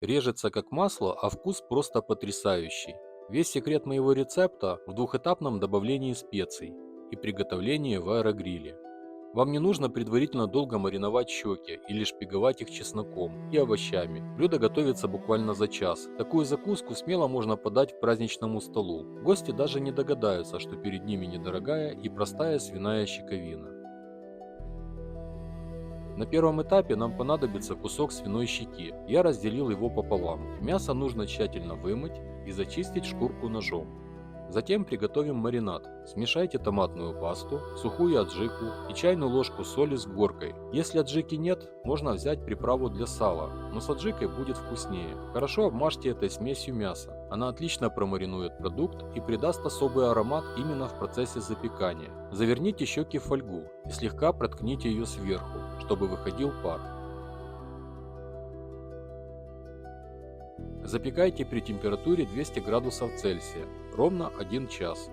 Режется как масло, а вкус просто потрясающий. Весь секрет моего рецепта в двухэтапном добавлении специй и приготовлении в аэрогриле. Вам не нужно предварительно долго мариновать щеки или шпиговать их чесноком и овощами. Блюдо готовится буквально за час. Такую закуску смело можно подать к праздничному столу. Гости даже не догадаются, что перед ними недорогая и простая свиная щековина. На первом этапе нам понадобится кусок свиной щеки. Я разделил его пополам. Мясо нужно тщательно вымыть и зачистить шкурку ножом. Затем приготовим маринад. Смешайте томатную пасту, сухую аджику и чайную ложку соли с горкой. Если аджики нет, можно взять приправу для сала, но с аджикой будет вкуснее. Хорошо обмажьте этой смесью мясо. Она отлично промаринует продукт и придаст особый аромат именно в процессе запекания. Заверните щеки в фольгу и слегка проткните ее сверху, чтобы выходил пар. Запекайте при температуре 200 градусов Цельсия ровно 1 час.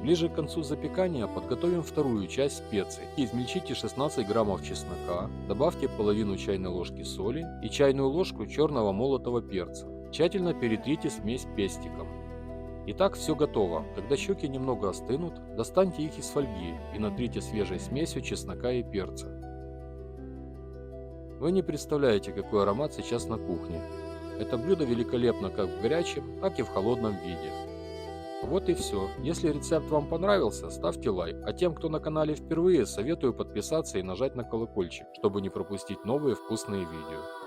Ближе к концу запекания подготовим вторую часть специй. Измельчите 16 граммов чеснока, добавьте половину чайной ложки соли и чайную ложку черного молотого перца. Тщательно перетрите смесь пестиком. Итак, все готово. Когда щеки немного остынут, достаньте их из фольги и натрите свежей смесью чеснока и перца. Вы не представляете, какой аромат сейчас на кухне. Это блюдо великолепно как в горячем, так и в холодном виде. Вот и все. Если рецепт вам понравился, ставьте лайк. А тем, кто на канале впервые, советую подписаться и нажать на колокольчик, чтобы не пропустить новые вкусные видео.